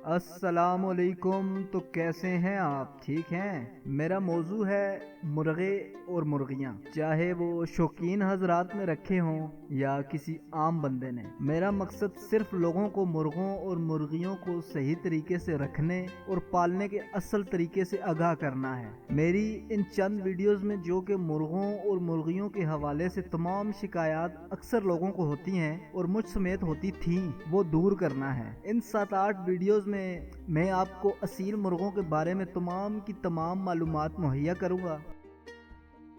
السلام علیکم۔ تو کیسے ہیں آپ؟ ٹھیک ہیں؟ میرا موضوع ہے مرغے اور مرغیاں، چاہے وہ شوقین حضرات نے رکھے ہوں یا کسی عام بندے نے۔ میرا مقصد صرف لوگوں کو مرغوں اور مرغیوں کو صحیح طریقے سے رکھنے اور پالنے کے اصل طریقے سے آگاہ کرنا ہے۔ میری ان چند ویڈیوز میں جو کہ مرغوں اور مرغیوں کے حوالے سے تمام شکایات اکثر لوگوں کو ہوتی ہیں اور مجھ سمیت ہوتی تھیں، وہ دور کرنا ہے۔ ان 7-8 ویڈیوز میں آپ کو اصیل مرغوں کے بارے میں تمام کی تمام معلومات مہیا کروں گا۔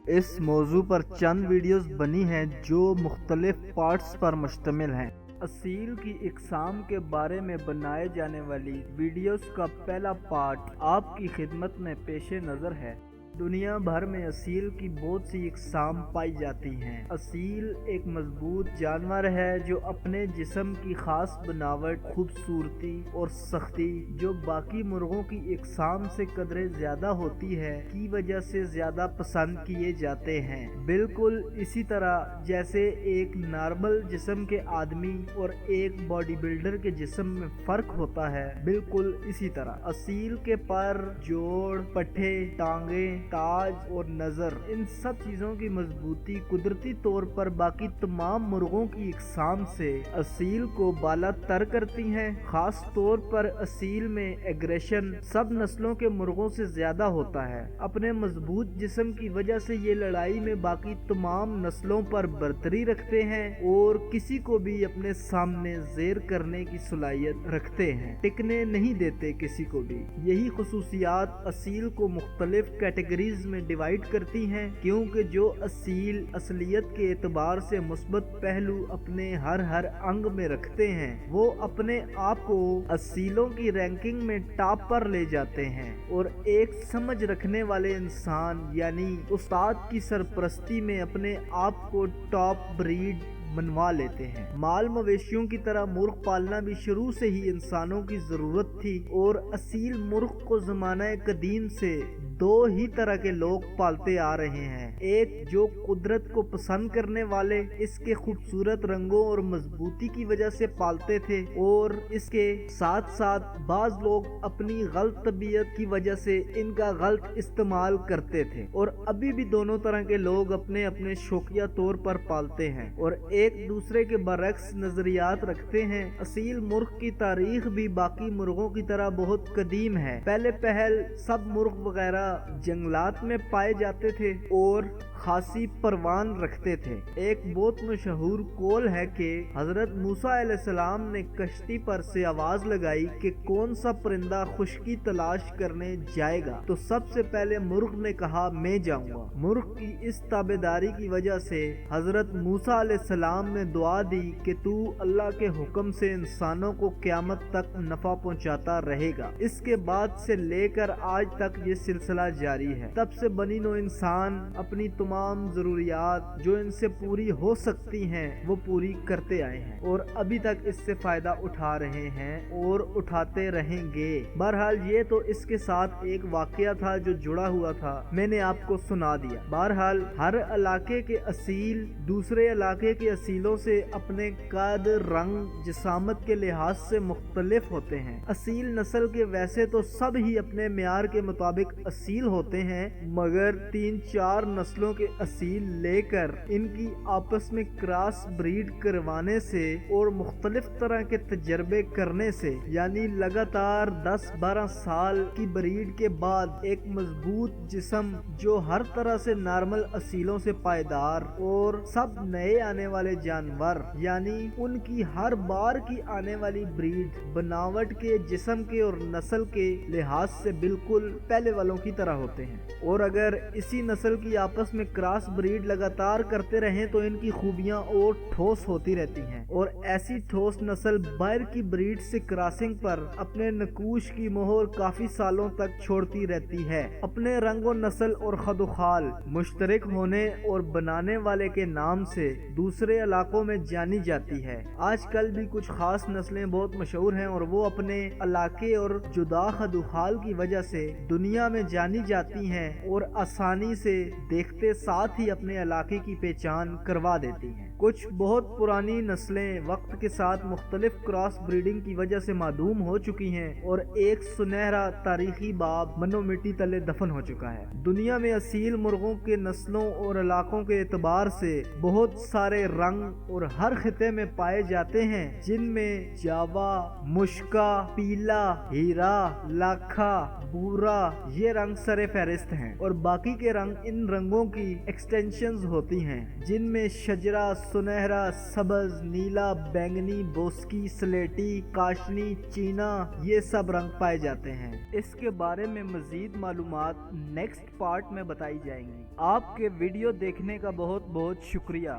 اس موضوع پر چند ویڈیوز بنی ہیں جو مختلف پارٹس پر مشتمل ہیں۔ اصیل کی اقسام کے بارے میں بنائے جانے والی ویڈیوز کا پہلا پارٹ آپ کی خدمت میں پیش نظر ہے۔ دنیا بھر میں اصیل کی بہت سی اقسام پائی جاتی ہیں۔ اصیل ایک مضبوط جانور ہے جو اپنے جسم کی خاص بناوٹ، خوبصورتی اور سختی جو باقی مرغوں کی اقسام سے قدرے زیادہ ہوتی ہے کی وجہ سے زیادہ پسند کیے جاتے ہیں۔ بالکل اسی طرح جیسے ایک نارمل جسم کے آدمی اور ایک باڈی بلڈر کے جسم میں فرق ہوتا ہے، بالکل اسی طرح اصیل کے پر، جوڑ، پٹھے، ٹانگیں، تاج اور نظر، ان سب چیزوں کی مضبوطی قدرتی طور پر باقی تمام مرغوں کی اقسام سے اصیل کو بالا تر کرتی ہیں۔ خاص طور پر اصیل میں ایگریشن سب نسلوں کے مرغوں سے زیادہ ہوتا ہے۔ اپنے مضبوط جسم کی وجہ سے یہ لڑائی میں باقی تمام نسلوں پر برتری رکھتے ہیں اور کسی کو بھی اپنے سامنے زیر کرنے کی صلاحیت رکھتے ہیں، ٹکنے نہیں دیتے کسی کو بھی۔ یہی خصوصیات اصیل کو مختلف کیٹیگریز میں ڈیوائیڈ کرتی ہیں، کیونکہ جو اصیل اصلیت کے اعتبار سے مثبت پہلو اپنے ہر انگ میں رکھتے ہیں، وہ اپنے آپ کو اصیلوں کی رینکنگ میں ٹاپ پر لے جاتے ہیں اور ایک سمجھ رکھنے والے انسان یعنی استاد کی سرپرستی میں اپنے آپ کو ٹاپ بریڈ منوا لیتے ہیں۔ مال مویشیوں کی طرح مرغ پالنا بھی شروع سے ہی انسانوں کی ضرورت تھی اور اصیل مرغ کو زمانہ قدیم سے دو ہی طرح کے لوگ پالتے آ رہے ہیں۔ ایک جو قدرت کو پسند کرنے والے اس کے خوبصورت رنگوں اور مضبوطی کی وجہ سے پالتے تھے، اور اس کے ساتھ ساتھ بعض لوگ اپنی غلط طبیعت کی وجہ سے ان کا غلط استعمال کرتے تھے، اور ابھی بھی دونوں طرح کے لوگ اپنے اپنے شوقیہ طور پر پالتے ہیں اور ایک دوسرے کے برعکس نظریات رکھتے ہیں۔ اصیل مرغ کی تاریخ بھی باقی مرغوں کی طرح بہت قدیم ہے۔ پہلے پہل سب مرغ وغیرہ جنگلات میں پائے جاتے تھے اور خاصی پروان رکھتے تھے۔ ایک بہت مشہور قول ہے کہ حضرت موسیٰ علیہ السلام نے کشتی پر سے آواز لگائی کہ کون سا پرندہ خشکی تلاش کرنے جائے گا، تو سب سے پہلے مرغ نے کہا میں جاؤں گا۔ مرغ کی اس تابعداری کی وجہ سے حضرت موسیٰ علیہ السلام نے دعا دی کہ تو اللہ کے حکم سے انسانوں کو قیامت تک نفع پہنچاتا رہے گا۔ اس کے بعد سے لے کر آج تک یہ سلسلہ جاری ہے۔ تب سے بنی نوع انسان اپنی تمام ضروریات جو ان سے پوری ہو سکتی ہیں وہ پوری کرتے آئے ہیں اور ابھی تک اس سے فائدہ اٹھا رہے ہیں اور اٹھاتے رہیں گے۔ بہرحال یہ تو اس کے ساتھ ایک واقعہ تھا جو جڑا ہوا تھا، میں نے آپ کو سنا دیا۔ بہرحال ہر علاقے کے اصیل دوسرے علاقے کے اصیلوں سے اپنے قد، رنگ، جسامت کے لحاظ سے مختلف ہوتے ہیں۔ اصیل نسل کے ویسے تو سب ہی اپنے معیار کے مطابق اصیل ہوتے ہیں، مگر 3-4 نسلوں کے اصیل لے کر ان کی آپس میں کراس بریڈ کروانے سے اور مختلف طرح کے تجربے کرنے سے، یعنی لگاتار 10-12 سال کی بریڈ کے بعد ایک مضبوط جسم جو ہر طرح سے نارمل اصیلوں سے پائیدار اور سب نئے آنے والے جانور، یعنی ان کی ہر بار کی آنے والی بریڈ بناوٹ کے، جسم کے اور نسل کے لحاظ سے بالکل پہلے والوں کی طرح ہوتے ہیں۔ اور اگر اسی نسل کی آپس میں کراس بریڈ لگاتار کرتے رہیں تو ان کی خوبیاں اور ٹھوس ہوتی رہتی ہیں، اور ایسی ٹھوس نسل باہر کی بریڈ سے کراسنگ پر اپنے نقوش کی مہر کافی سالوں تک چھوڑتی رہتی ہے۔ اپنے رنگ و نسل اور خد و خال مشترک ہونے اور بنانے والے کے نام سے دوسرے علاقوں میں جانی جاتی ہے۔ آج کل بھی کچھ خاص نسلیں بہت مشہور ہیں اور وہ اپنے علاقے اور جدا خد و خال کی وجہ سے دنیا میں جانی جاتی ہیں اور آسانی سے دیکھتے ساتھ ہی اپنے علاقے کی پہچان کروا دیتی ہیں۔ کچھ بہت پرانی نسلیں وقت کے ساتھ مختلف کراس بریڈنگ کی وجہ سے معدوم ہو چکی ہیں اور ایک سنہرا تاریخی باب من و مٹی تلے دفن ہو چکا ہے۔ دنیا میں اصیل مرغوں کے نسلوں اور علاقوں کے اعتبار سے بہت سارے رنگ اور ہر خطے میں پائے جاتے ہیں، جن میں جاوا، مشکا، پیلا، ہیرا، لاکھا، بورا یہ رنگ سر فہرست ہیں، اور باقی کے رنگ ان رنگوں کی ایکسٹینشنز ہوتی ہیں، جن میں شجرا، سنہرا، سبز، نیلا، بینگنی، بوسکی، سلیٹی، کاشنی، چینا یہ سب رنگ پائے جاتے ہیں۔ اس کے بارے میں مزید معلومات نیکسٹ پارٹ میں بتائی جائیں گی۔ آپ کے ویڈیو دیکھنے کا بہت بہت شکریہ۔